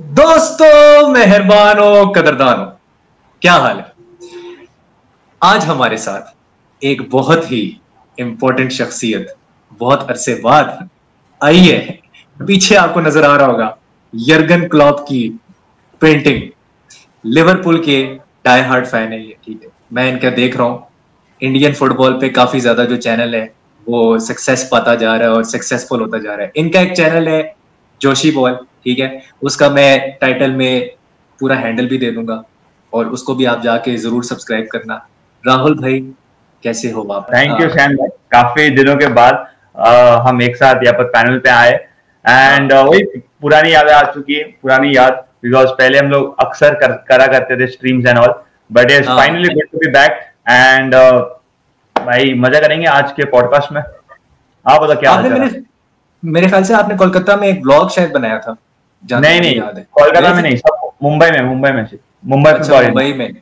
दोस्तों, मेहरबानों, कदरदानों, क्या हाल है। आज हमारे साथ एक बहुत ही इंपॉर्टेंट शख्सियत बहुत अरसे बाद आई है। पीछे आपको नजर आ रहा होगा यर्गन क्लॉप की पेंटिंग। लिवरपूल के डाई हार्ड फैन है ये, ठीक है। मैं इनका देख रहा हूँ इंडियन फुटबॉल पे काफी ज्यादा जो चैनल है वो सक्सेस पाता जा रहा है और सक्सेसफुल होता जा रहा है। इनका एक चैनल है जोशी बॉल, ठीक है। उसका मैं टाइटल में पूरा हैंडल भी दे दूंगा और उसको भी आप जाके जरूर सब्सक्राइब करना। राहुल भाई, कैसे हो आप? थैंक यू शैन भाई। काफी दिनों के बाद हम एक साथ यहाँ पर पैनल पे आए एंड वही पुरानी यादें आ चुकी है। पुरानी याद बिकॉज पहले हम लोग अक्सर करा करते थे streams and all, but it's finally good to be back and भाई मजा करेंगे आज के पॉडकास्ट में। आप बताओ क्या हाल चाल है? मेरे ख्याल से आपने कोलकाता में एक ब्लॉग शायद बनाया था, जहां तक नहीं मुझे नहीं, याद है। कोलकाता में नहीं, सब मुंबई में। मुंबई अच्छा, फुटबॉल। मुंबई में।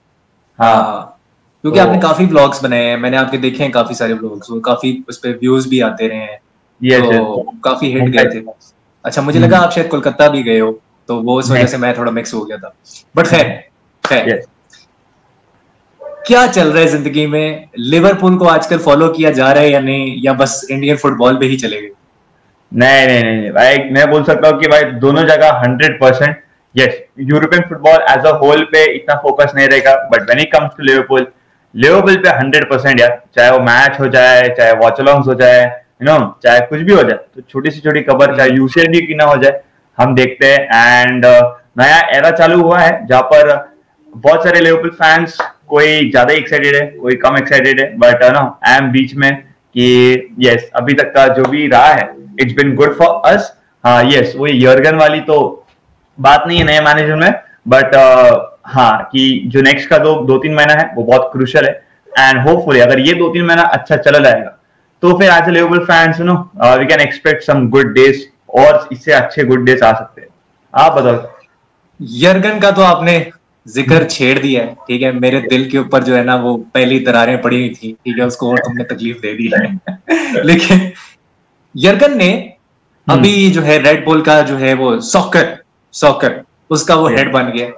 हाँ हाँ हाँ, क्योंकि तो आपने काफी ब्लॉग्स बनाए हैं, मैंने आपके देखे हैं काफी सारे ब्लॉग्स, वो काफी उस पर व्यूज भी आते रहे हैं, यस यस तो काफी हिट मुंबई। गए थे। अच्छा, मुझे लगा आप शायद कोलकाता भी गए हो, तो वो उस वजह से नहीं मैं थोड़ा मिक्स हो गया था। बट खैर खैर, यस। क्या चल रहा है जिंदगी में? लिवरपूल को आजकल फॉलो किया जा रहा है या नहीं, या बस इंडियन फुटबॉल पे ही चले गए? नहीं नहीं नहीं भाई, मैं बोल सकता हूँ कि भाई दोनों जगह 100%। Yes, European football as a whole पे इतना फोकस नहीं रहेगा, but when it comes to Liverpool, Liverpool पे 100% यार। चाहे वो मैच हो जाए, चाहे वॉच अलोंग्स हो जाए, चाहे कुछ भी हो जाए, तो छोटी से छोटी खबर, चाहे यूसीएल भी क्यों ना हो जाए, हम देखते हैं। एंड नया एरा चालू हुआ है जहाँ पर बहुत सारे लिवरपूल फैंस, कोई ज्यादा एक्साइटेड है, कोई कम एक्साइटेड है, बट नो आई एम बीच में कि यस, अभी तक का जो भी रहा है it's been good for us. हाँ यस, वही यर्गन वाली तो बात नहीं है नए मैनेजर में, बट हाँ कि जो नेक्स्ट का दो तीन महीना है वो बहुत क्रूशियल है। एंड होपफुली अगर ये 2-3 महीना अच्छा चला जाएगा तो फिर as a Liverpool fans we can expect some good days, और इससे अच्छे गुड डेज आ सकते हैं। आप बताओ। यर्गन का तो आपने जिक्र छेड़ दिया है, ठीक है। मेरे दिल के ऊपर जो है ना वो पहली दरारें पड़ी हुई थी, ठीक है, उसको और तुमने तकलीफ दे दी है। लेकिन यर्गन ने अभी जो है रेड बुल का जो है वो सॉकर सॉकर उसका वो हेड बन गया।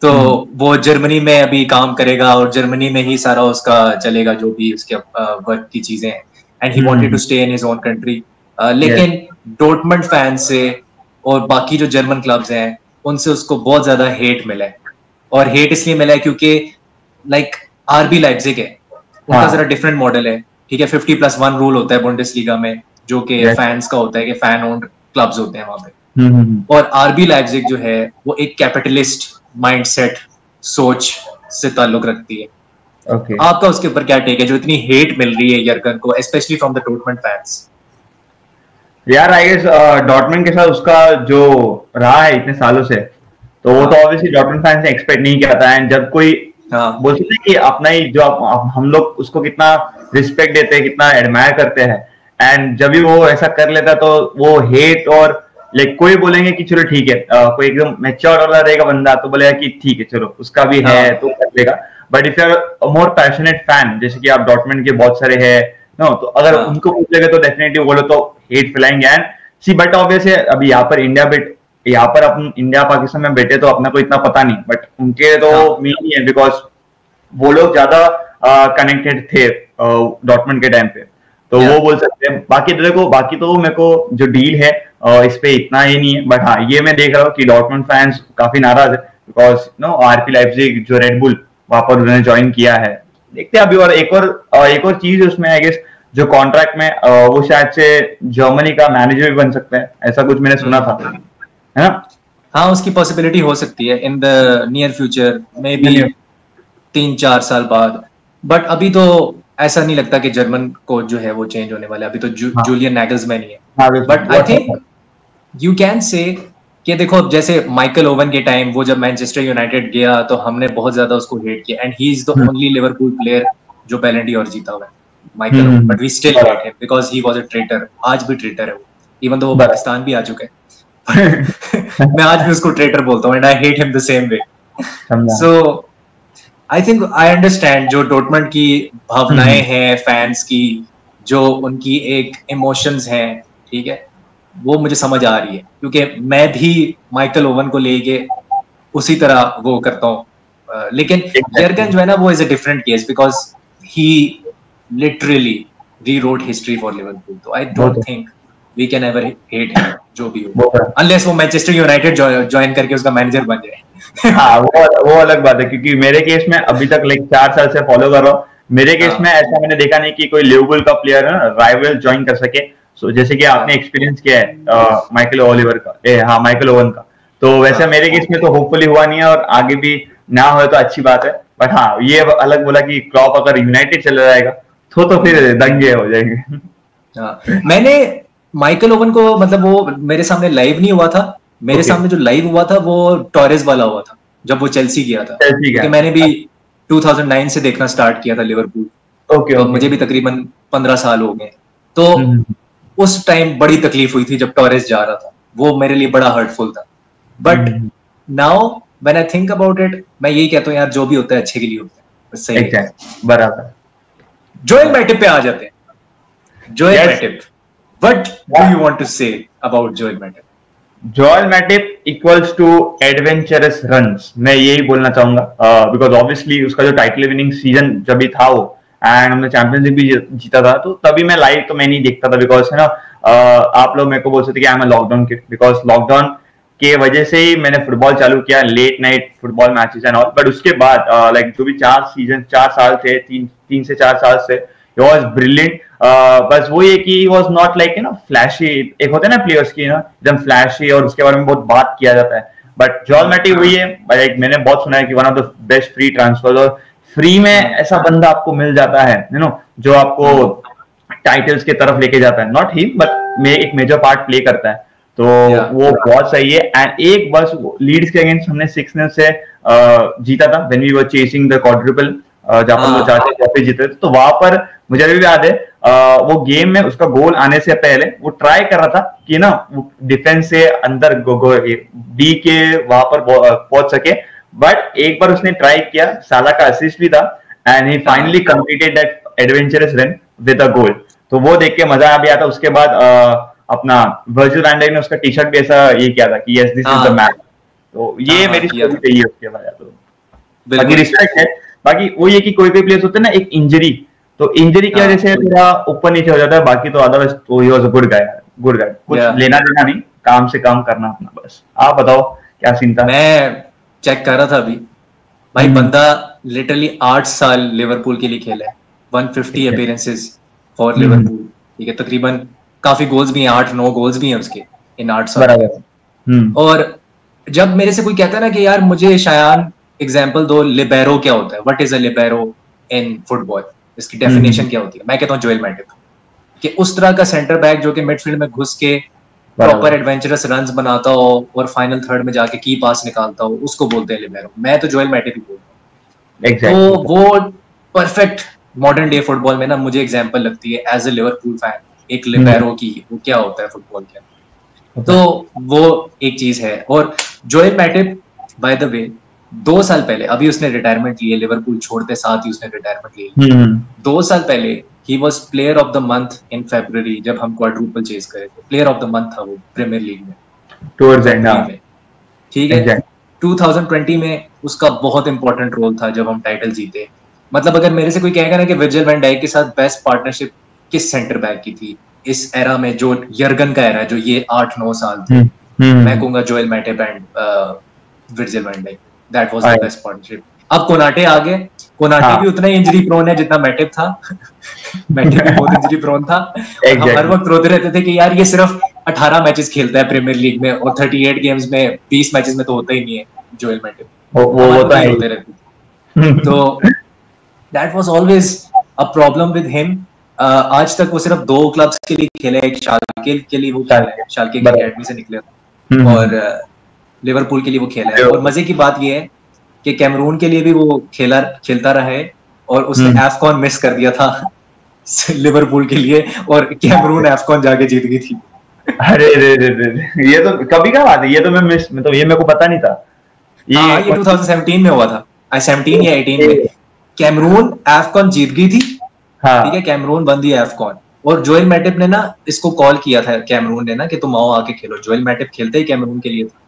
तो वो जर्मनी में अभी काम करेगा और जर्मनी में ही सारा उसका चलेगा, जो भी उसके वर्क की चीजें हैं। And he wanted to stay in his own country. लेकिन डोर्टमंड फैन से और बाकी जो जर्मन क्लब्स हैं उनसे उसको बहुत ज्यादा हेट मिला है। और हेट इसलिए मिला है क्योंकि लाइक आरबी लाइप्जिग है, उनका जरा डिफरेंट मॉडल है, ठीक है। 50+1 रूल होता है बुंडेसलीगा में, जो कि फैंस का होता है कि फैन ओन्ड क्लब्स होते हैं वहां पे। और आरबी लाइप्जिग जो है वो एक कैपिटलिस्ट माइंडसेट, सोच से ताल्लुक रखती है। ओके आपका उसके ऊपर क्या टेक है जो इतनी हेट मिल रही है यर्गन को, specially from the Dortmund fans? यार, आई गेस डॉर्टमंड के साथ उसका जो रहा है इतने सालों से, तो वो तो ऑब्वियसली डॉर्टमंड फैंस ने एक्सपेक्ट नहीं किया था। एंड जब कोई बोलते थे कि अपना ही जो हम लोग उसको कितना रिस्पेक्ट देते हैं, कितना एडमायर करते हैं, एंड जब भी वो ऐसा कर लेता तो वो हेट और लाइक कोई बोलेंगे कि चलो ठीक है, कोई एकदम मैच्योर वाला रहेगा बंदा तो बोलेगा कि ठीक है चलो उसका भी है तो कर लेगा। But if you are more passionate fan, जैसे कि आप डॉर्टमंड के बहुत सारे हैं, नो, तो अगर उनको पूछेगा तो डेफिनेटली बोलो तो हेट फैलाएंगे। एंड सी बट ऑब्वियस है, अभी यहाँ पर यहाँ पर अपन इंडिया पाकिस्तान में बैठे तो अपना को इतना पता नहीं, बट उनके तो मीन है बिकॉज वो लोग ज्यादा कनेक्टेड थे डॉर्टमंड के टाइम पे, तो वो बोल सकते हैं। बाकी देखो, बाकी तो मेरे को जो डील है इस पे इतना ही नहीं है, बट हाँ ये मैं देख रहा हूँ कि डॉर्टमंड फैंस काफी नाराज है बिकॉज आरपी लाइप्जिग जो रेड बुल वहां पर उन्होंने ज्वाइन किया है। देखते हैं अभी। और एक और चीज उसमें आई गेस जो कॉन्ट्रैक्ट में वो शायद से जर्मनी का मैनेजर भी बन सकता है, ऐसा कुछ मैंने सुना था, है ना? हाँ, उसकी पॉसिबिलिटी हो सकती है in the near future, may be 3-4 साल बाद। बट अभी तो ऐसा नहीं लगता कि जर्मन कोच जो है वो चेंज होने वाला है। अभी तो जूलियन नैगल्समैन ही है। But I think you can say कि देखो, जैसे माइकल ओवन के टाइम वो जब मैनचेस्टर यूनाइटेड गया तो हमने बहुत ज्यादा उसको हेट किया, and he is the only Liverpool player जो बैलन डी'ओर जीता हुआ है, Michael Owen. But we still hate him because he was a traitor. आज भी ट्रेटर है वो, इवन तो वो पाकिस्तान भी आ चुका है। मैं आज भी उसको ट्रेटर बोलता हूँ, and I hate him the same way. So I think I understand जो डॉर्टमंड की भावनाएं हैं फैंस की, जो उनकी एक इमोशंस हैं, ठीक है। वो मुझे समझ आ रही है, क्योंकि मैं भी माइकल ओवन को लेके उसी तरह वो करता हूँ। लेकिन यर्गन जो है ना, वो is a different case because he literally rewrote history for Liverpool. तो I don't think we can ever hate him, जो भी हो, अनलेस वो मैनचेस्टर यूनाइटेड ज्वाइन करके उसका मैनेजर बन जाए। हाँ, वो अलग बात है, क्योंकि मेरे केस में अभी तक लाइक 4 साल से फॉलो कर रहा हूँ। मेरे केस में ऐसा मैंने देखा नहीं कि कोई लिवरपूल का प्लेयर है राइवल ज्वाइन कर सके। सो जैसे कि आपने एक्सपीरियंस किया है माइकल ओलिवर का, हाँ माइकल ओवन का, तो वैसे मेरे केस में तो होपफुली हुआ नहीं है, और आगे भी ना हो तो अच्छी बात है। बट हाँ, ये अलग बोला कि क्लॉप अगर यूनाइटेड चला जाएगा तो फिर दंगे हो जाएंगे। मैंने माइकल ओवन को, मतलब वो मेरे सामने लाइव नहीं हुआ था, मेरे सामने जो लाइव हुआ था वो टॉरेस वाला हुआ था, जब वो चेल्सी गया था, क्योंकि मैंने भी 2009 से देखना स्टार्ट किया था लिवरपूल। तो मुझे भी तकरीबन 15 साल हो गए। तो उस टाइम बड़ी तकलीफ हुई थी जब टॉरेस जा रहा था, वो मेरे लिए बड़ा हर्टफुल था। But now when I think about it, मैं यही कहता हूँ यार, जो भी होता है अच्छे के लिए होता है। सही, बराबर। जोएल मैटिप पे आ जाते हैं। Joel Matip, what do you want to say about Joel Matip? Joel Matip equals to adventurous runs, मैं यही बोलना चाहूंगा, बिकॉज ऑब्वियसली उसका जो टाइटल विनिंग सीजन जब भी था वो, एंड हमने चैंपियंस लीग भी जीता था, तो तभी मैं लाइव तो मैं नहीं देखता था, बिकॉज है ना, आप लोग मेरे को बोल सकते कि I am a lockdown kid, because lockdown के वजह से ही मैंने फुटबॉल चालू किया, late night football matches and all. But उसके बाद लाइक जो भी 4 साल थे, 3 से 4 साल से, he was brilliant। बस वो ये कि he was not like flashy, एक होते हैं ना प्लेयर्स की ना एकदम फ्लैशी और उसके बारे में बहुत बात किया जाता है। बट जोएल मैटिप वही है, लाइक मैंने बहुत सुना है कि one of the best free transfer, और फ्री में ऐसा बंदा आपको मिल जाता है जो आपको टाइटल्स के तरफ लेके जाता है। नॉट ही, बट एक मेजर पार्ट प्ले करता है, तो वो बहुत सही है। एंड एक बस लीड्स के अगेंस्ट हमने 6-0 से जीता था, when we were chasing the quadruple, जहां पर वो 4 ट्रॉफी जीते थे। तो वहां पर मुझे अभी भी याद है, वो गेम में उसका गोल आने से पहले वो ट्राई कर रहा था कि ना वो डिफेंस से अंदर बी के वहां पर पहुंच सके। बट एक बार उसने ट्राई किया, साला का असिस्ट भी था, and he finally completed that adventurous run with a goal. तो वो देख के मजा भी आता। उसके बाद अपना वर्जिल वैन डाइक ने उसका टी शर्ट भी ऐसा ये किया था कि yes this is the match. तो ये मेरी स्टोरी चाहिए उसके बाद। तो बाकी रिस्पेक्ट है। बाकी वो ये कि कोई प्लेयर्स होते हैं ना, एक इंजरी, तो इंजरी की वजह से थोड़ा ऊपर नीचे हो जाता है। बाकी तो अदरवाइज तो ही वाज अ गुड गाय, कुछ लेना देना नहीं, काम से काम करना अपना बस। आप बताओ क्या सीन था? मैं चेक कर रहा था अभी भाई, बंदा लिटरली 8 साल लिवरपूल के लिए खेला है, 150 अपीयरेंसेस फॉर लिवरपूल। ठीक है, तकरीबन काफी गोल्स भी हैं, 8-9 गोल्स भी हैं उसके इन 8 साल। और जब मेरे से कोई कहता है ना कि यार मुझे शायान एग्जाम्पल दो, लिबेरो क्या होता है, what is a libero in football, इसकी डेफिनेशन क्या होती है, मैं कहता हूँ जोएल मैटिप, कि उस तरह का सेंटर बैक जो कि मिडफील्ड में घुस के प्रॉपर एडवेंचरस रन्स बनाता हो और फाइनल थर्ड में जाके की पास निकालता हो, उसको बोलते हैं लिबेरो। मैं तो जोएल मैटिप ही बोलता हूँ। तो वो परफेक्ट मॉडर्न डे फुटबॉल में ना मुझे एग्जांपल लगती है एज ए लिवरपूल फैन, एक लिबेरो की वो क्या होता है फुटबॉल के अंदर। तो वो एक चीज है। और Joel Matip by the way 2 साल पहले, अभी उसने रिटायरमेंट ली है, लिवरपूल छोड़ते साथ ही उसने रिटायरमेंट ली। 2 साल पहले he was player of the month in February, जब हम क्वाड्रुपल चेस करे थे, प्लेयर ऑफ द मंथ था वो प्रीमियर लीग में टुवर्ड्स एंड में। ठीक है, 2020 में उसका बहुत इंपॉर्टेंट रोल था जब हम टाइटल जीते। मतलब अगर मेरे से कोई कहेगा ना कि वर्जिल वैन डाइक के साथ बेस्ट पार्टनरशिप किस सेंटर बैक की थी इस एरा में, जो यर्गन का एरा, जो ये 8-9 साल थे, मैं कहूंगा Joel Matip and Virgil van Dijk, that was the best partnership. अब कोनाटे आ गए, कोनाटे भी उतना ही इंजरी प्रोन है जितना मैटिप था। मैटिप भी बहुत इंजरी प्रोन था। हम हर वक्त रोते रहते थे कि यार ये सिर्फ 18 मैचेस खेलता है प्रीमियर लीग में, और 38 गेम्स में 20 मैचेस में तो होता ही नहीं है जोएल मैटिप, वो होता ही होते रहते। तो that was always a problem with him. आज तक वो सिर्फ 2 क्लब्स के लिए खेले, एक शाल्के के लिए वो खेला है, शाल्के की एकेडमी से निकले, और लिवरपूल के लिए वो खेला है। और मजे की बात ये है कि कैमरून के लिए भी वो खेलता रहा है, और उसने एफकॉन मिस कर दिया था लिवरपूल के लिए, और कैमरून एफकॉन जाके जीत गई थी। अरे ये तो कभी का बात है, ये तो मैं मिस, मतलब ये मेरे को पता नहीं था। ये 2017 में हुआ था, 17 या 18 में कैमरून एफकॉन जीत गई थी। ठीक है, कैमरून बन दिया एफकॉन, और जोएल मैटिप ने ना इसको कॉल किया था कैमरून ने ना कि तुम आओ आके खेलो। जोएल मैटिप खेलते ही कैमरून के लिए था।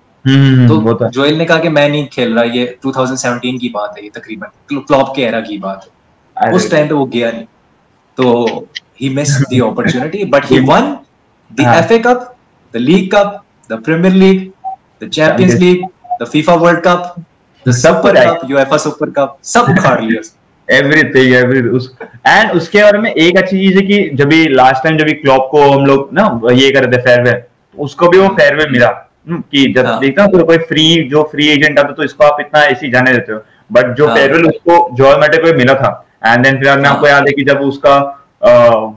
तो जोएल ने कहा कि मैं नहीं खेल रहा, ये 2017 की बात है, ये तकरीबन क्लॉप के एरा की बात है। उस टाइम पे वो गया नहीं, तो he missed the opportunity, but he won the FA Cup, the League Cup, the Premier League, the Champions League, the FIFA World Cup, the Super Cup, UEFA Super Cup, सब उखाड़ लिया। everything एंड उसके बारे में एक अच्छी चीज है कि जब भी लास्ट टाइम जब भी क्लॉप को हम लोग ना ये कर रहे थे फेयरवेल, उसको भी वो फेयरवेल मिला कि जब देखता हूँ कोई फ्री एजेंट आता तो इसको आप इतना ऐसी जाने देते हो, बट जो फेयरवेल उसको जोएल मैटिप को मिला था। एंड देन फिर आपको याद है कि जब उसका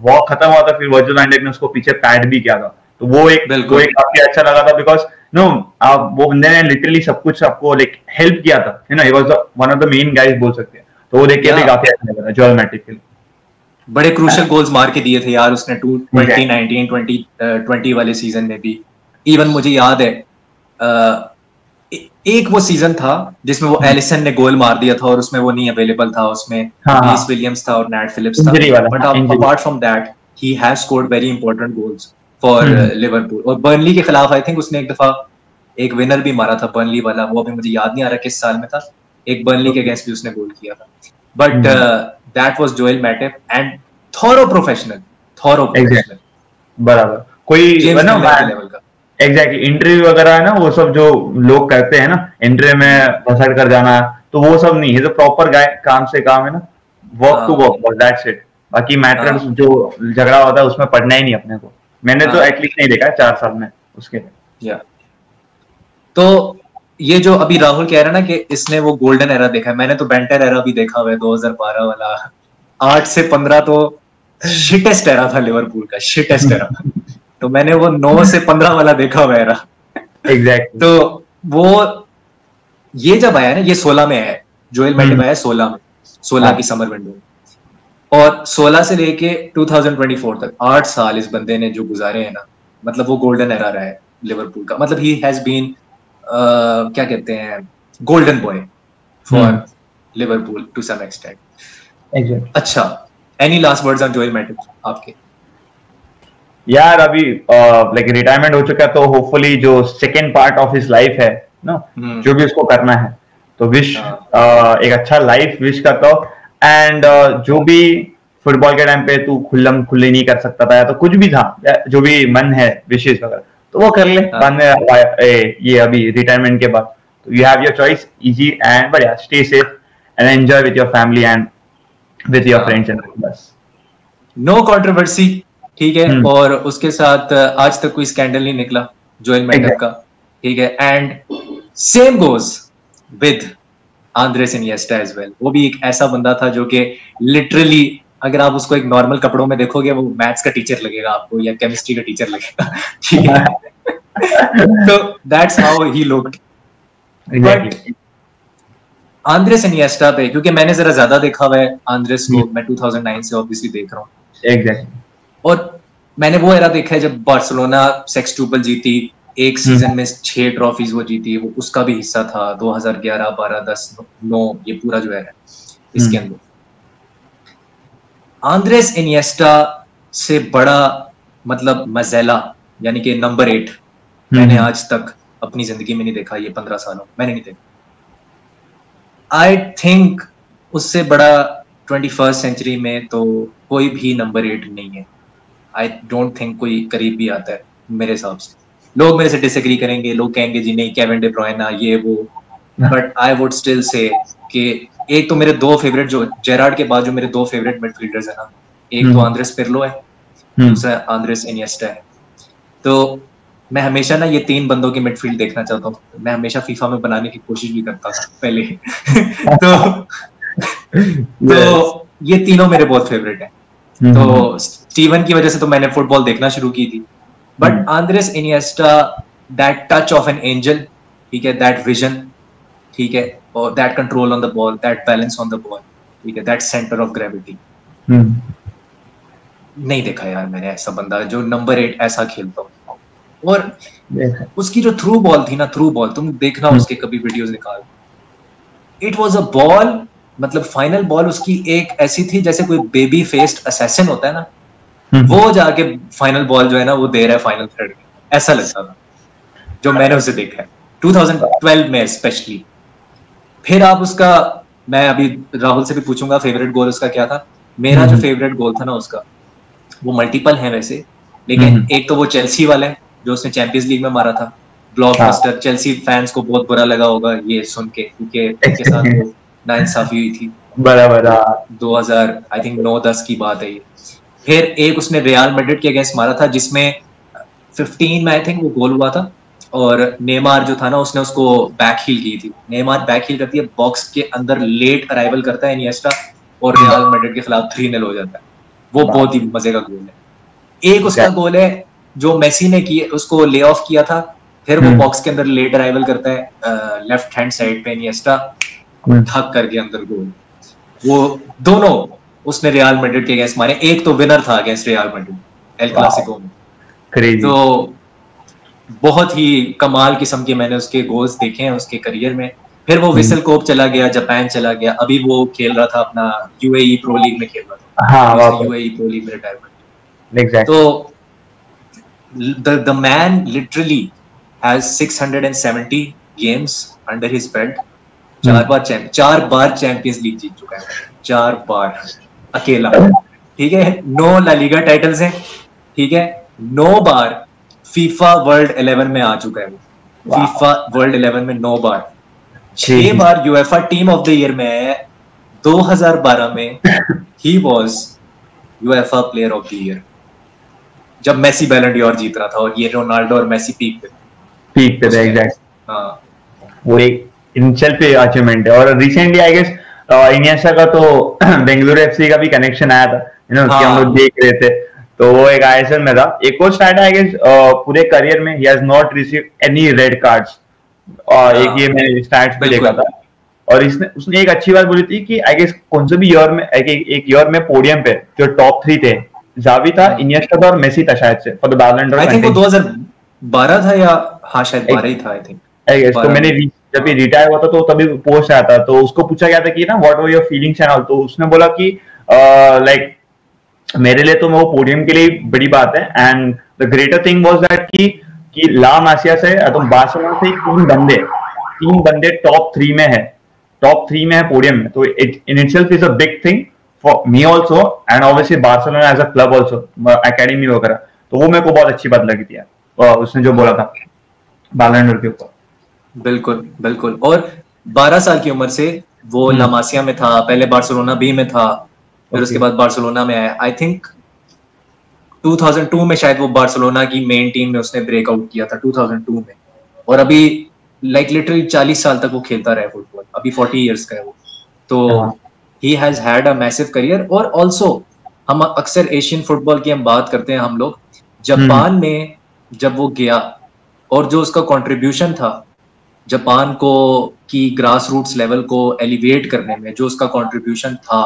वॉक खत्म हुआ था, फिर वर्जिल वैन डाइक ने उसको पीछे पैड भी किया था, तो वो एक काफी अच्छा लगा था, बिकॉज नो वो बंदे ने लिटरली सब कुछ आपको लाइक हेल्प किया था, you know he was one of the main guys बोल सकते हैं। तो वो देख के भी काफी अच्छा लगा जोएल मैटिप के लिए। बड़े क्रूशियल गोल्स मार के दिए थे यार उसने 2019-2020 वाले सीजन में भी। इवन मुझे याद है एक वो सीजन था जिसमें वो एलिसन ने गोल मार दिया था और उसमें वो नहीं अवेलेबल था, उसमें रीस विलियम्स था और नैट फिलिप्स था, but apart from that he has scored very important goals for Liverpool. और बर्नली के खिलाफ आई थिंक उसने एक दफा एक विनर भी मारा था बर्नली वाला, वो अभी मुझे याद नहीं आ रहा किस साल में था, एक बर्नली के अगेंस्ट भी उसने गोल किया था। But that was Joel Matip and thorough professional बराबर कोई ना लेवल का एग्जैक्टली इंटरव्यू वगैरह है ना, वो सब जो लोग करते हैं ना इंटरव्यू में भसड़ कर जाना, तो वो सब नहीं है, तो प्रॉपर गाय काम से काम है ना, work to work, that's it. बाकी मैटर्स जो झगड़ा होता है उसमें पढ़ना ही नहीं अपने को, मैंने तो एटलीस्ट नहीं देखा 4 साल में उसके। तो ये जो अभी राहुल कह रहा है ना कि इसने वो गोल्डन एरा देखा है, मैंने तो बेंटर एरा भी देखा हुआ है 2012 वाला। 8 से 15 तो शिटेस्ट एरा था लिवरपूल का, शिटेस्ट एरा। तो मैंने वो 9 से 15 वाला देखा हुआ एरा। एग्जैक्टली। तो वो ये जब आया ना, ये 16 में है, जोएल मैटिप आया 16 की समर विंडो, और 16 से लेके 2024 तक 8 साल इस बंदे ने जो गुजारे हैं ना, मतलब वो गोल्डन एरा रहा है लिवरपूल का। मतलब ही हैज बीन क्या कहते हैं golden boy for Liverpool to some extent. अच्छा, any last words on Joel Matip आपके? यार अभी लाइक रिटायरमेंट हो चुका है, तो होपफुली जो second part of his life है ना, जो भी उसको करना है, तो विश एक अच्छा लाइफ विश करता हूँ। एंड जो भी फुटबॉल के टाइम पे तू खुले नहीं कर सकता था, या तो कुछ भी था, जो भी मन है विशेष वगैरह, तो वो कर ले बाद में, ये अभी रिटायरमेंट के बाद। तो you have your choice, easy and बढ़िया, stay safe and enjoy with your family and with your friends and बस। नो कंट्रोवर्सी, ठीक है। और उसके साथ आज तक कोई स्कैंडल नहीं निकला जोएल मैटिप का, ठीक है। And same goes with Andres Iniesta as well. वो भी एक ऐसा बंदा था जो कि लिटरली अगर आप उसको एक नॉर्मल कपड़ों में देखोगे, वो मैथ्स का टीचर लगेगा आपको या केमिस्ट्री का टीचर लगेगा, ठीक है। तो that's how he looked. But Andres Iniesta पे, क्योंकि मैंने जरा ज्यादा देखा हुआ है आंद्रेस को, मैं 2009 से ऑब्वियसली देख रहा हूँ। एग्जैक्टली। और मैंने वो एरा देखा है जब बार्सिलोना सेक्सटुपल जीती, एक सीजन में 6 ट्रॉफीज वो जीती, वो उसका भी हिस्सा था 2011, 12, 10, 9, ये पूरा जो है इसके अंदर। आंद्रेस इनिएस्टा से बड़ा मतलब मजेला यानी कि नंबर 8 मैंने आज तक अपनी जिंदगी में नहीं देखा, ये 15 सालों मैंने नहीं देखा। आई थिंक उससे बड़ा 21st सेंचुरी में तो कोई भी नंबर 8 नहीं है। आई डोंट थिंक कोई करीब भी आता है मेरे हिसाब से। लोग मेरे से डिसएग्री करेंगे, लोग कहेंगे जी नहीं केविन डी ब्रुयना ये वो, but I would still say कि एक तो मेरे 2 फेवरेट, जो जेरार्ड के बाद जो मेरे 2 फेवरेट मिडफील्डर्स है ना, एक तो आंद्रेस पिर्लो है, दूसरा आंद्रेस इनिएस्टा है। तो मैं हमेशा ना ये 3 बंदों की मिडफील्ड देखना चाहता हूँ। मैं हमेशा फीफा में बनाने की कोशिश भी करता था पहले। तो ये तीनों मेरे बहुत फेवरेट हैं। तो स्टीवन की वजह से तो मैंने फुटबॉल देखना शुरू की थी। But Andres Iniesta, that touch of an angel, ठीक है, दैट विजन, ठीक है, और that control on the ball, that balance on the ball, ठीक है, दैट सेंटर ऑफ ग्रेविटी, नहीं देखा यार मैंने ऐसा बंदा जो नंबर 8 ऐसा खेलता हो। और उसकी जो थ्रू बॉल थी ना, थ्रू बॉल तुम देखना उसके कभी वीडियोस निकाल, इट वाज अ बॉल, मतलब फाइनल बॉल उसकी एक ऐसी थी जैसे कोई बेबी फेस्ड असैसिन होता है ना, वो जाके फाइनल बॉल जो है ना वो दे रहा है फाइनल थर्ड में, ऐसा लगता था जो मैंने उसे देखा है 2012 में स्पेशली। फिर आप उसका, मैं अभी राहुल से भी पूछूंगा फेवरेट गोल उसका क्या था। मेरा जो फेवरेट गोल था ना उसका, वो मल्टीपल है वैसे, लेकिन एक तो वो चेल्सी वाला है जो उसने चैंपियंस लीग में मारा था, ब्लॉकबस्टर। चेल्सी फैंस को बहुत बुरा लगा होगा ये सुन के, क्योंकि उनके साथ वो नाइंसाफी हुई थी बराबर। 2000 आई थिंक 9-10 की बात है ये। फिर एक उसने रियल मैड्रिड के अगेंस्ट मारा था जिसमें 15 में आई थिंक वो गोल हुआ था, और नेमार जो था ना उसने उसको बैक हील की थी। नेमार बैक हील करती है, बॉक्स के अंदर लेट अराइवल करता है इनिएस्टा, और रियल मैड्रिड के खिलाफ 3-0 हो जाता है। वो बहुत ही मजे का गोल है। एक उसका गोल है जो मेसी ने किया, उसको ले ऑफ किया था, फिर वो बॉक्स के अंदर लेट अराइवल करता है लेफ्ट हैंड साइड पे इनिएस्टा, ठक करके अंदर गोल। वो दोनों उसने रियल मैड्रिड के अगेंस्ट मारे। एक तो विनर था against real Madrid El Clasico में। तो बहुत ही कमाल किस्म के मैंने उसके गोल्स देखे हैं उसके करियर में। फिर वो विसल कोप चला गया, जापान चला गया, अभी वो खेल रहा था अपना यूएई प्रो लीग में खेल रहा था, यूएई प्रो लीग में रिटायरमेंट। तो the man literally has 670 games under his belt। 4 bar champions league जीत चुका है, 4 बार अकेला, ठीक है। 9 ला लीगा टाइटल्स हैं, ठीक है। 9 बार फीफा वर्ल्ड 11 में आ चुका है वो, फीफा वर्ल्ड 11 में 9 बार। 6 बार UEFA team of the year में है। 2012 में he was UEFA player of the year जब मेसी बैलन डी'ओर जीत रहा था, और ये रोनाल्डो और मेसी पीक पे थे। एग्जैक्ट, हाँ, वो एक इनिशियल पे अचीवमेंट है। और रिसेंटली आई गेस इनिएस्टा का तो बेंगलुरु एफसी का भी कनेक्शन आया था, कि हम लोग देख रहे थे। तो वो एक आईएसएल में था, एक और स्टार्ट आई गेस पूरे करियर में he has not received any red cards. एक ये मैंने स्टैट्स पे देखा था, और उसने एक अच्छी बात बोली थी कि आई गेस कौन से भी ईयर में एक ईयर में पोडियम पे जो टॉप 3 थे, जावी था, इनिएस्टा था और मेसी था शायद से फॉर द बैलन डोर। आई थिंक वो 2012 था, या हाँ शायद 12 ही था आई थिंक। तो मैंने जब ये रिटायर हुआ था तो तभी पोस्ट आया था, तो उसको पूछा गया था कि ना what were your feelings and all, तो उसने बोला कि लाइक मेरे लिए तो वो पोडियम के लिए बड़ी बात है, and the greater thing was that कि ला मासिया से तो बार्सिलोना से 3 बंदे टॉप 3 में है, पोडियम में। तो it in itself is a big thing for me also, and obviously Barcelona as a club also, academy वगैरह। तो वो मेरे को बहुत अच्छी बात लगी थी उसने जो बोला था बैलन डोर के ऊपर। बिल्कुल बिल्कुल। और 12 साल की उम्र से वो ला मासिया में था, पहले बार्सिलोना बी में था, फिर उसके बाद बार्सिलोना में आया। आई थिंक 2002 में शायद वो बार्सिलोना की मेन टीम में उसने ब्रेकआउट किया था 2002 में, और अभी लाइक लिटरली 40 साल तक वो खेलता रहा फुटबॉल, अभी 40 इयर्स का है वो। तो he has had a massive career. और ऑल्सो हम अक्सर एशियन फुटबॉल की हम बात करते हैं हम लोग, जापान में जब वो गया और जो उसका कंट्रीब्यूशन था जापान को की ग्रास रूट्स लेवल को एलिवेट करने में, जो उसका कंट्रीब्यूशन था,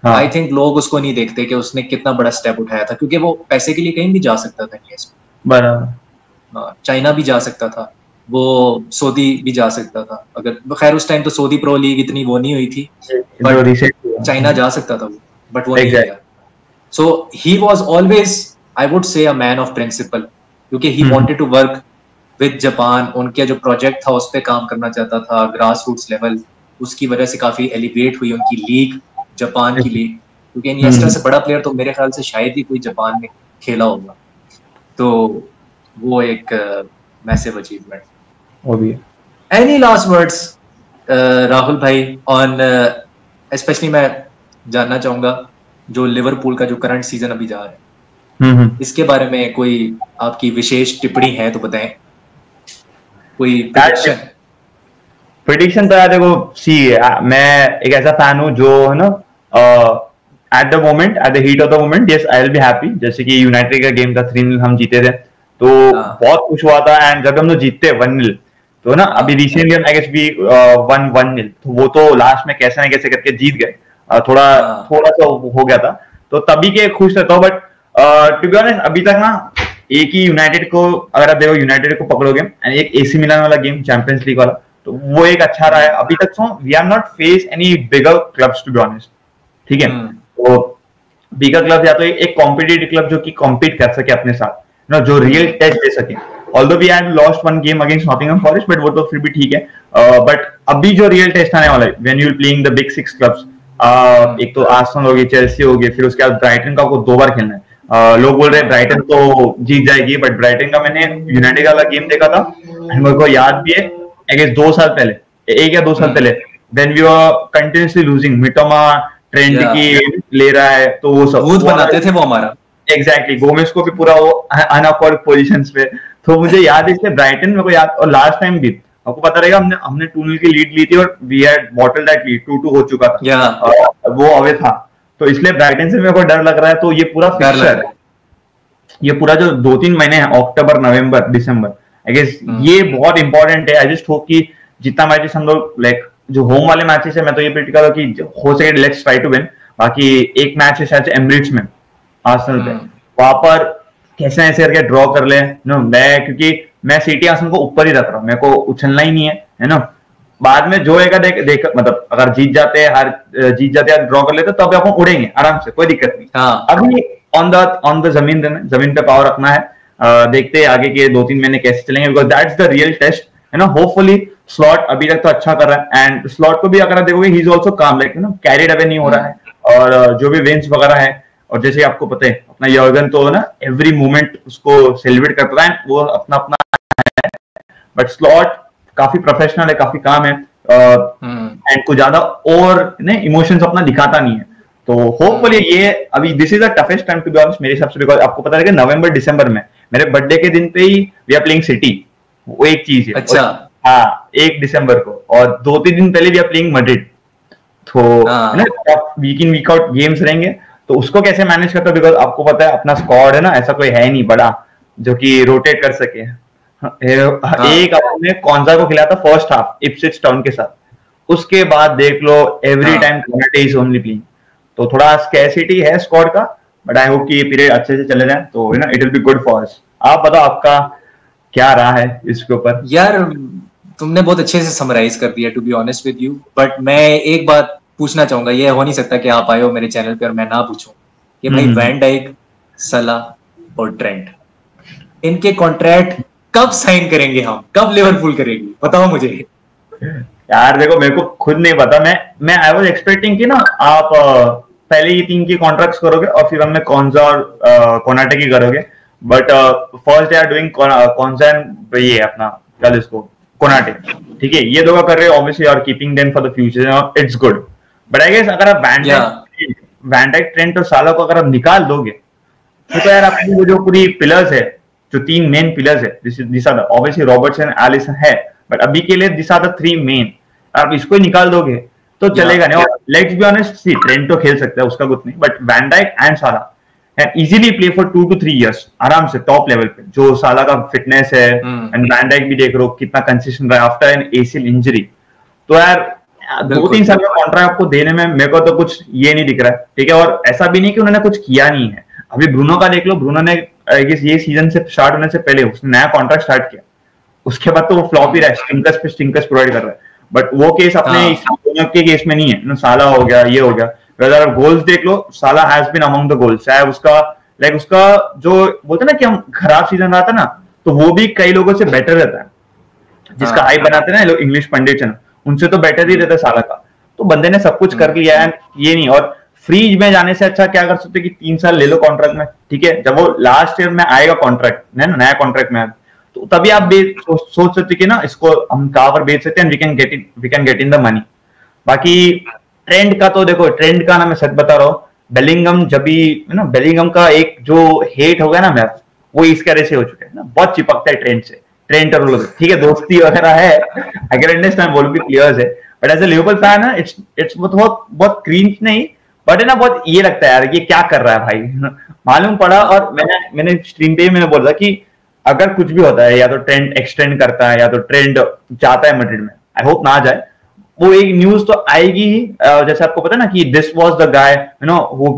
आई थिंक लोग उसको नहीं देखते कि उसने कितना बड़ा स्टेप उठाया था, क्योंकि वो पैसे के लिए कहीं भी जा सकता था, बराबर, चाइना भी जा सकता था, वो सऊदी भी जा सकता था। अगर खैर उस टाइम तो सऊदी प्रो लीग इतनी वो नहीं हुई थी, बट चाइना जा सकता था वो, बट वो नहीं गया। So he was always I would say a man of principle, क्योंकि he wanted to work with Japan. उनके जो प्रोजेक्ट था उस पर काम करना चाहता था, ग्रास रूट्स लेवल, उसकी वजह से काफी एलिवेट हुई उनकी लीग, जापान की लीग, क्योंकि इनिएस्टा से बड़ा प्लेयर तो मेरे ख्याल से शायद ही कोई जापान में खेला होगा। तो वो एक मैसिव अचीवमेंट वो भी है। एनी लास्ट वर्ड्स राहुल भाई ऑन स्पेशली मैं जानना चाहूंगा जो लिवरपूल का जो करंट सीजन अभी जा रहा है, इसके बारे में कोई आपकी विशेष टिप्पणी है तो बताएं। कोई प्रेडिक्शन तो यार देखो, मैं एक ऐसा फैन हूँ जो है ना at the moment, at the heat of the moment, yes I will be happy. जैसे कि यूनाइटेड का गेम था 3-0 हम जीते थे, तो बहुत खुश हुआ था। एंड जब हम लोग जीतते 1-0, तो ना अभी रिसेंटली आई गेस भी 1-1-0, तो वो तो लास्ट में कैसे ना कैसे करके जीत गए, थोड़ा सा हो गया था, तो तभी के खुश रहता हूँ। बट टू बी ऑनेस्ट अभी तक ना एक ही यूनाइटेड को, अगर आप देखो यूनाइटेड को पकड़ोगे, एंड एक एसी मिलान वाला गेम चैंपियंस लीग वाला, तो वो एक अच्छा रहा है अभी तक। So we have not face any bigger clubs to be honest, ठीक है। तो बीगर क्लब या तो एक कॉम्पिटिटिव क्लब जो कि कॉम्पीट कर सके अपने साथ, ना, जो रियल टेस्ट दे सके। Although we had lost one game against Nottingham Forest, but वो तो फिर भी ठीक है। बट अभी जो रियल टेस्ट आने वाला है, when you playing the big six clubs, एक तो आर्सेनल होगी, चेल्सी होगी, फिर उसके बाद ब्राइटन का आपको 2 बार खेलना है। लोग बोल रहे हैं ब्राइटन तो जीत जाएगी, बट ब्राइटन का मैंने यूनाइटेड वाला गेम देखा था, मेरे को याद भी है, आई गेस 2 साल पहले, 1 या 2 साल पहले, when we were continuously losing, Mitoma trend की ले रहा है, तो वो सब भूत बनाते थे वो हमारा। एग्जैक्टली, गोमेस को भी पूरा वो अनअकवर्ड पोजीशंस पे, तो मुझे याद है इसलिए ब्राइटन मेरे को याद, और लास्ट टाइम भी आपको पता रहेगा हमने 2-0 की लीड ली थी और we had bottle that lead, 2-2 हो चुका था, वो अवे था, तो इसलिए ब्राइटन से मेरे को डर लग रहा है। तो ये पूरा फिक्सचर, ये पूरा जो 2-3 महीने हैं, अक्टूबर, नवंबर, दिसंबर, आई गेस ये बहुत इंपॉर्टेंट है। आई जस्ट होप कि जितना मैचेस हम लोग, लाइक जो होम वाले मैचेस है, मैं तो ये प्रेडिक्ट कर रहा हूं कि हो सके लेट्स ट्राई टू विन। बाकी एक मैच है शायद एमिरेट्स में आर्सेनल पे, वहां पर कैसे ऐसे करके ड्रॉ कर ले, नो, मैं क्योंकि मैं सिटी आर्सेनल को ऊपर ही रख रहा हूँ, मेरे को उछलना ही नहीं है ना। बाद में जो होएगा देख मतलब अगर जीत जाते हैं ड्रॉ कर लेते, तब अपन उड़ेंगे आराम से, कोई दिक्कत नहीं। अभी ऑन द जमीन पे पावर रखना है। देखते हैं आगे के 2-3 महीने कैसे चलेंगे, because that's the real test, है ना। होपफुली स्लॉट अभी तक तो अच्छा कर रहा है, एंड स्लॉट को भी अगर आप देखोगे, ही इज आल्सो काम, लाइक ना, कैरिड अवे नहीं हो रहा है, और जो भी विंस वगैरह है, और जैसे आपको पता है अपना यर्गन तो ना एवरी मोमेंट उसको सेलिब्रेट करता है, वो अपना अपना है, बट स्लॉट काफी प्रोफेशनल है, काफी काम है, एंड कुछ ज्यादा और इमोशंस अपना दिखाता नहीं है। तो होपफुली ये अभी this is the toughest time to be honest मेरे हिसाब से, बिकॉज आपको पता है कि नवंबर दिसंबर में मेरे बर्थडे के दिन पे ही वी आर प्लेइंग सिटी, वो एक चीज है। अच्छा, हाँ, 1 दिसंबर को, और 2-3 दिन पहले वी आर प्लेइंग मैड्रिड, तो वीक इन वीक आउट गेम्स रहेंगे, तो उसको कैसे मैनेज करते हो, बिकॉज आपको पता है अपना स्क्वाड है ना, ऐसा कोई है नहीं बड़ा जो कि रोटेट कर सके। एक आपने कौनसा को खिलाया था फर्स्ट हाफ इप्सविच टाउन के साथ, उसके बाद देख लो every time Konate is only playing, तो थोड़ा स्कैरसिटी है स्क्वाड का, बट आई होप कि ये पीरियड अच्छे से चले जाए, तो you know it will be good for us. आप बताओ आपका क्या रहा है इसके ऊपर। यार तुमने बहुत अच्छे से समराइज कर दिया, to be honest with you, but मैं एक बात पूछना चाहूंगा, ये हो नहीं सकता कि आप आए हो मेरे चैनल पे और मैं ना पूछूं कि भाई वैन डाइक, सलाह और ट्रेंट, इनके कॉन्ट्रैक्ट कब साइन करेंगे, हम कब लिवरपूल करेगी, बताओ मुझे। यार देखो, मेरे को खुद नहीं पता, मैं आई वाज एक्सपेक्टिंग कि ना आप पहले ये 3 की कॉन्ट्रैक्ट्स करोगे और फिर हमने कौनसा और कोनाटे की करोगे, but first they are doing कौनसा एंड ये अपना क्या इसको कोनाटे, ठीक है, ये 2 का कर रहे हो, obviously are keeping them for the future, it's good, but I guess अगर आप वैन डाइक, ट्रेंट और साला को अगर आप निकाल दोगे, तो यार आपकी वो जो पूरी पिलर्स है, जो 3 मेन पिलर्स है, this are obviously Robertson, Alisson है, बट अभी के लिए दिस आर द 3 मेन, आप इसको ही निकाल दोगे तो चलेगा नहीं। और let's be honest, see Trent तो खेल सकता है, उसका कुछ नहीं, but Van Dijk and Salah can easily play for 2 to 3 years आराम से टॉप लेवल पे, जो साला का फिटनेस है, एंड वैन डाइक भी देख रहे हो कितना कंसिस्टेंट रहा आफ्टर एन एसीएल इंजरी, तो यार 2-3 साल का कॉन्ट्रैक्ट आपको देने में मेरे को तो कुछ ये नहीं दिख रहा है, ठीक है। और ऐसा भी नहीं कि उन्होंने कुछ किया नहीं है, अभी ब्रूनो का देख लो, ब्रूनो ने ये सीजन से स्टार्ट होने से पहले उसने नया कॉन्ट्रैक्ट स्टार्ट किया, उसके बाद तो वो फ्लॉप ही रहा है, स्टिंकर्स प्रोवाइड कर रहा है, बट वो केस अपने के केस में नहीं है, साला हो गया, ये हो गया, अगर गोल्स देख लो, Salah has been among the goals, चाहे उसका लाइक उसका जो बोलते ना कि हम खराब सीजन रहा था ना, तो वो भी कई लोगों से बेटर रहता है, जिसका हाइप बनाते हैं ना लोग इंग्लिश पंडित ना, उनसे तो बेटर ही रहता है साला का, तो बंदे ने सब कुछ कर लिया है, ये नहीं। और फ्रीज में जाने से अच्छा क्या कर सकते कि 3 साल ले लो कॉन्ट्रैक्ट में, ठीक है, जब वो लास्ट ईयर में आएगा कॉन्ट्रैक्ट, नया कॉन्ट्रैक्ट में, तो तभी आप सोच सकते कि ना इसको हम कहां पर बेच सकते हैं, we can get in the money. बाकी ट्रेंड का तो देखो, ट्रेंड का ना मैं सच बता रहा हूँ, बेलिंगम जब भी ना, बेलिंगम का एक जो हेट हो गया ना मैच, वो इस तरह से हो चुका है ना, बहुत चिपकता है ट्रेंड से, ट्रेंड और लोग, ठीक है, दोस्ती वगैरह है, आई कैन अंडरस्टैंड, वो भी प्लेयर्स है, but as a Liverpool fan है इट्स बहुत क्रींज नहीं, बट है ना बहुत ये लगता है यार ये क्या कर रहा है भाई, मालूम पड़ा। और मैंने स्ट्रीम पे मैंने बोला कि अगर कुछ भी होता है, या तो ट्रेंड एक्सटेंड करता है, या तो ट्रेंड जाता है मैड्रिड में, आई होप ना जाए, वो एक न्यूज तो आएगी ही, जैसे आपको पता है ना कि this was the guy you know who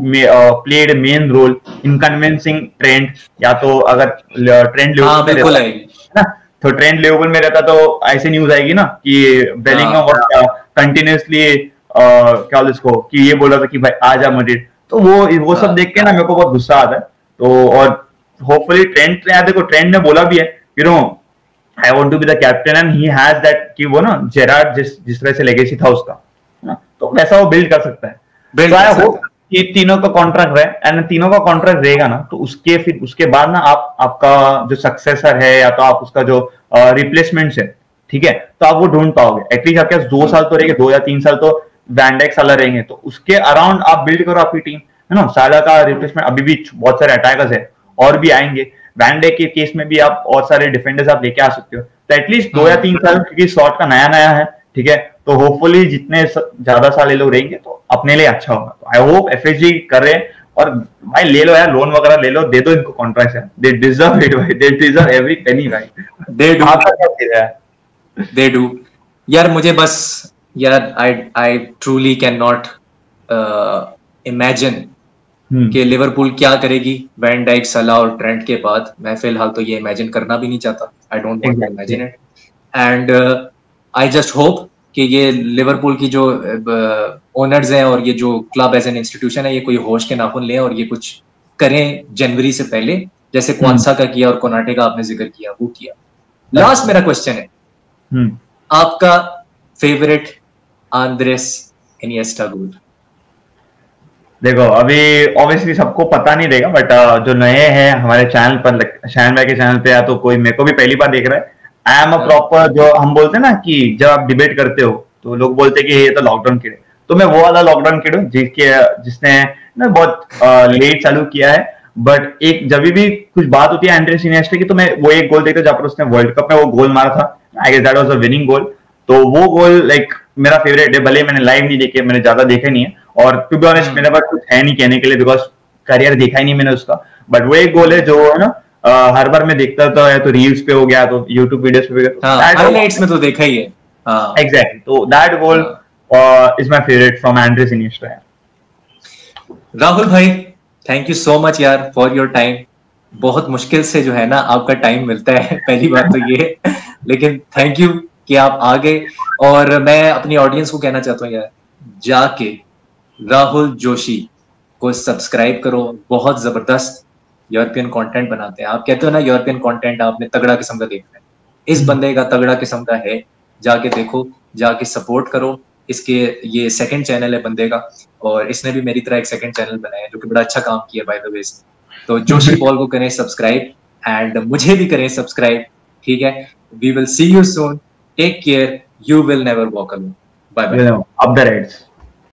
played main role in convincing Trent, या तो अगर ट्रेंड लिवरपूल में रहता ना, तो ट्रेंड लिवरपूल में रहता तो ऐसी न्यूज आएगी ना कि बेलिंगम वाज कंटिन्यूअसली क्या इसको कि ये बोला था कि भाई आ जा मैड्रिड, तो वो सब देख के ना मेरे को बहुत गुस्सा आता है। तो और होपफुली ट्रेंट देखो, ट्रेंट ने बोला भी है, you know, I want to be the captain, and he has that कि वो ना जेरार्ड जिस तरह से लेगेसी था उसका ना, तो वैसा वो बिल्ड कर सकता है। तो आई होप कि तीनों का कॉन्ट्रैक्ट रहे, एंड तीनों का कॉन्ट्रैक्ट रहेगा ना, तो फिर उसके बाद ना आपका जो सक्सेसर है या तो आप उसका जो रिप्लेसमेंट है, ठीक है, तो आप वो ढूंढ पाओगे। एटलीस्ट आपके पास 2 साल तो रहेंगे, 2 या 3 साल तो वैन डाइक साला रहेंगे, तो उसके अराउंड आप बिल्ड करो आपकी टीम, है ना। साला का रिप्लेसमेंट अभी भी बहुत सारे अटैकर्स है और भी आएंगे। वैन डाइक के केस में भी आप और सारे डिफेंडर्स आप लेके आ सकते हो। तो एटलीस्ट 2 या 3 साल, क्योंकि शॉट का नया नया है, ठीक है, तो होपफुली जितने ज्यादा साल ये लोग रहेंगे तो अपने लिए अच्छा होगा। तो आई होप एफएसजी करे, और भाई ले लो यार, लोन वगैरह ले लो, दे दो इनको कॉन्ट्रैक्ट है, दे डिजर्व इट भाई, दे डिजर्व एवरी पेनी भाई, दे डू यार। मुझे बस यार I truly can not imagine कि लिवरपूल क्या करेगी वैन डाइक, सलाह और ट्रेंट के बाद। मैं फिलहाल तो ये इमेजिन करना भी नहीं चाहता, I don't want to imagine it, and I just hope कि ये लिवरपूल की जो ओनर्स हैं और ये जो क्लब एज एन इंस्टीट्यूशन है, ये कोई होश के नाखून लें और ये कुछ करें जनवरी से पहले, जैसे क्वांसा का किया और कोनाटे का आपने जिक्र किया, वो किया। लास्ट मेरा क्वेश्चन है, आपका फेवरेट आंद्रेस इनिएस्टा गोल? देखो अभी ऑब्वियसली सबको पता नहीं रहेगा, बट जो नए हैं हमारे चैनल पर, शायन भाई के चैनल पे, या तो कोई मेरे को भी पहली बार देख रहा है, आई एम अ प्रॉपर, जो हम बोलते हैं ना कि जब आप डिबेट करते हो तो लोग बोलते हैं कि ये तो लॉकडाउन किड है, तो मैं वो वाला लॉकडाउन किड हूँ जिसने ना बहुत लेट चालू किया है। बट एक जब भी कुछ बात होती है आंद्रेस इनिएस्टा की, तो मैं वो एक गोल देखता हूँ जहाँ पर उसने वर्ल्ड कप में वो गोल मारा था, I guess that was a winning goal. तो वो गोल लाइक मेरा फेवरेट है, भले मैंने लाइव नहीं देखे, मैंने ज्यादा देखा नहीं है, और टू बी ऑनेस्ट मेरे पास कुछ है नहीं कहने के लिए, बिकॉज करियर देखा ही नहीं मैंने उसका। बट वो एक गोल है जो है ना, हर बार मैं देखता था, या तो रील्स पे हो गया, तो यूट्यूब वीडियोस पे हो गया, हाइलाइट्स में तो देखा ही है। एग्जैक्टली, तो that goal is my favourite from Andres Iniesta. Rahul भाई, थैंक यू सो मच यार फॉर योर टाइम। बहुत मुश्किल से जो है ना आपका टाइम मिलता है, पहली बात तो ये, लेकिन थैंक यू कि आप आ गए। और मैं अपनी ऑडियंस को कहना चाहता हूँ यार, जाके राहुल जोशी को सब्सक्राइब करो, बहुत जबरदस्त यूरोपियन कंटेंट बनाते हैं। आप कहते हो ना यूरोपियन कंटेंट आपने तगड़ा किस्म का देखना है, इस बंदे का तगड़ा किस्म का है, जाके देखो, जाके सपोर्ट करो इसके। ये सेकंड चैनल है बंदे का, और इसने भी मेरी तरह एक सेकंड चैनल बनाया है जो कि बड़ा अच्छा काम किया बाय द वे। तो जोशी बॉल को करें सब्सक्राइब, एंड मुझे भी करें सब्सक्राइब, ठीक है। We will see you soon, take care, you will never walk alone, bye bye. Up the Reds.